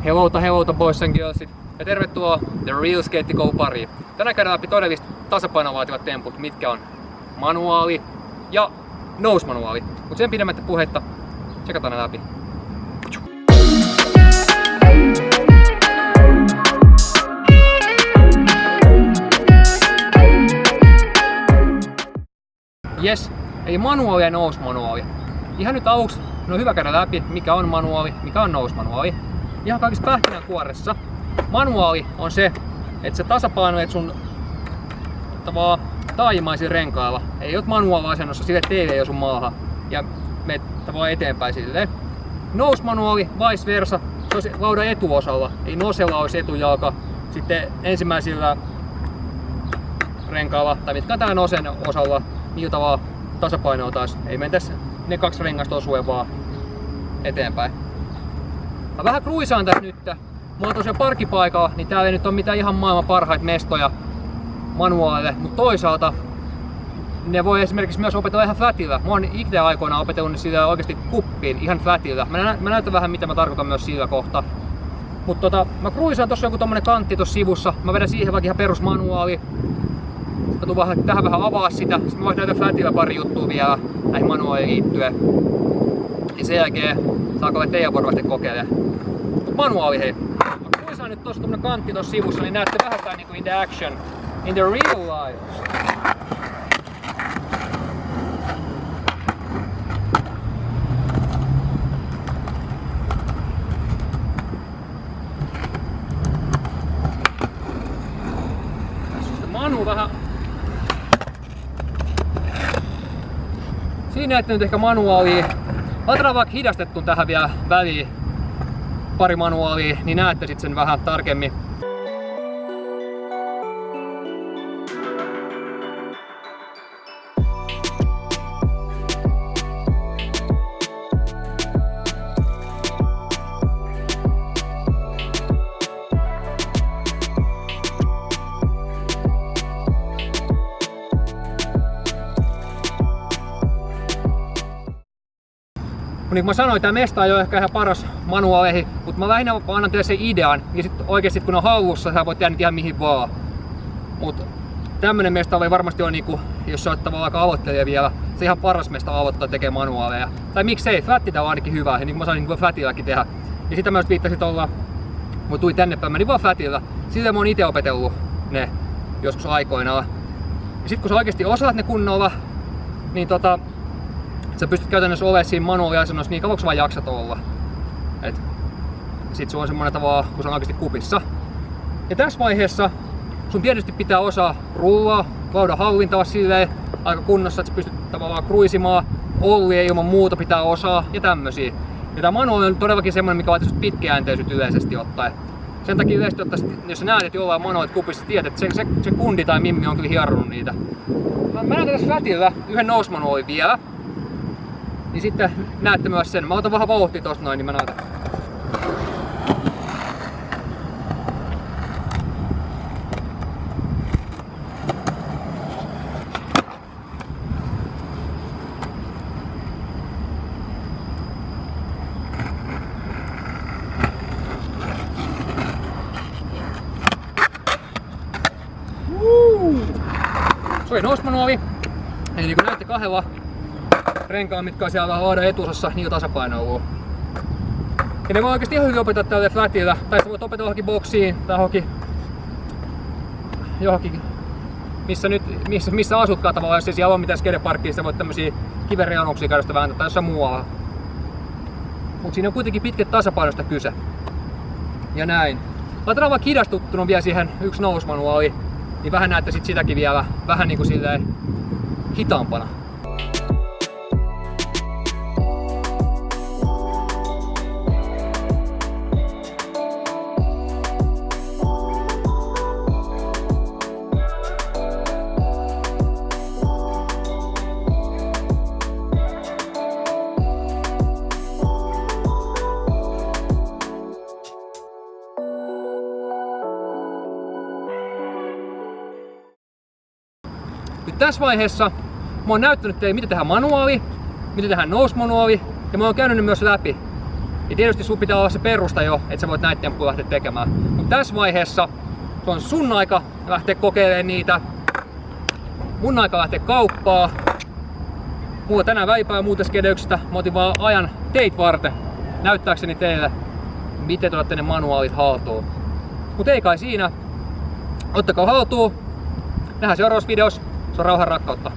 Hello boys and girlsit ja tervetuloa The Real Skate Go pariin. Tänään käydään läpi todellista tasapainoa vaativat temput, mitkä on manuaali ja nousemanuaali. Mut sen pidemmättä puhetta, tsekataan ne läpi. Yes, eli manuaali ja nousemanuaali. Ihan nyt aluksi on hyvä käydä läpi, mikä on manuaali, mikä on nousemanuaali. Ihan kaikissa pähkinänkuoressa. Manuaali on se, että sä tasapainoit sun taajimaisin renkailla. Ei oot manuaali-asennossa sille teille ei osu maahan ja menet tavallaan eteenpäin silleen. Nousemanuaali, vice versa, se olisi laudan etuosalla. Eli nosella olisi etujalka. Sitten ensimmäisillä renkailla, tai mitkä on tää nosen osalla, niin tavallaan tasapainoa taas. Ei mentäisi ne kaksi rengasta osuen vaan eteenpäin. Mä vähän kruisaan tässä nyt. Mulla on tosiaan parkkipaikalla, niin täällä ei nyt ole mitään ihan maailman parhaita mestoja manuaalille, mutta toisaalta ne voi esimerkiksi myös opetella ihan flatilla. Mä oon itse aikoinaan opetellut sillä oikeasti kuppiin ihan flatilla. Mä näytän vähän mitä mä tarkoitan myös sillä kohtaa. Mutta mä kruisaan tossa joku tommonen kantti tossa sivussa. Mä vedän siihen vaikka ihan perusmanuaali. Sitten mä tuun tähän vähän avaa sitä. Sitten mä vaikka näytän flatilla pari juttua vielä näihin manuaaliin liittyen. Ja sen jälkeen saako olla teidän vuoro sitten kokeilemaan. Manuaali hei. Mä kruisaan nyt tossa tommonen kantti tossa sivussa, niin näette vähän niinku in the action. In the real life. Manu vähän. Siinä näette nyt ehkä manuaalia. Laitetaan vaikka hidastettuun tähän vielä väliin pari manuaalia, niin näette sit sen vähän tarkemmin. Niin kuin mä sanoin, tää mesta ei ole ehkä ihan paras manuaaleihin, mutta mä lähinnä annan teille sen idean ja sit oikeesti kun on hallussa, sä voit tehdä ihan mihin vaan. Mut tämmönen mesta oli varmasti on niinku, jos sä oot tavallaan aika aloittelija vielä, se ihan paras mesta aloittaa tekee manuaaleja. Tai miksei, flatti tää on ainakin hyvä, ja niin kuin mä sain niin flatillakin tehdä. Ja sitä mä just viittasin olla, kun tuli tänne päin, niin vaan flatilla. Silleen mä oon ite opetellut ne joskus aikoinaan. Ja sit kun sä oikeesti osaat ne kunnolla, niin sä pystyt käytännössä olemaan siinä manuaaliasennossa niin kauan kun sä vaan jaksat olla. Et sit sulla on semmonen tavalla, kun se on oikeesti kupissa. Ja tässä vaiheessa sun tietysti pitää osaa rullaa, laudan hallintaa silleen aika kunnossa, että sä pystyt tavallaan kruisimaan. Ollia ilman muuta pitää osaa ja tämmösiä. Ja tää manuaali on todellakin semmonen, mikä vaatii pitkäjänteisyyttä yleisesti ottaen. Sen takia yleisesti ottaen, jos sä näet, että jollain manuaalit kupissa, tiedät, että se kundi tai mimmi on kyllä hieronnut niitä. Mä näytän tässä flatilla yhden nousemanuaalin vielä. Niin sitten näette myös sen. Mä otan vähän vauhtia tosta noin, niin mä näytän. Se oli nousemanuaali. Eli niin kuin näette kahdella renkaan, mitkä on siellä laudan etuosassa, niin tasapainoilua. Ja ne voi oikeesti ihan hyvin opettaa tälle flatilla, tai sä voit opetella johonkin boksiin tai johonkin missä asutkaan tavallaan, jos ei siellä ole mitään skateparkkia, sä voit tämmösiä kivenreunuksia käydä sitä vääntää tai jossain muualla. Mut siinä on kuitenkin pitkä tasapainosta kyse. Ja näin. Laitetaan vaikka hidastuttuna vielä siihen yksi nousemanuaali, niin vähän näette sit sitäkin vielä vähän niinku silleen hitaampana. Nyt tässä vaiheessa mä oon näyttänyt teille, miten tehdään manuaali, miten tehdään nousemanuaali ja mä oon käynyt ne myös läpi. Ja tietysti sun pitää olla se perusta jo, että sä voit näitä temppuja lähteä tekemään. Mutta tässä vaiheessa se on sun aika lähteä kokeilemaan niitä. Mun aika lähteä kauppaa. Mulla tänään väipää muuta skedeyksestä. Mä otin vaan ajan teitä varten. Näyttääkseni teille, miten te otatte ne manuaalit haltuun. Mut ei kai siinä. Ottakaa haltuun. Nähdään seuraavassa videossa. Se on rauhan rakkautta.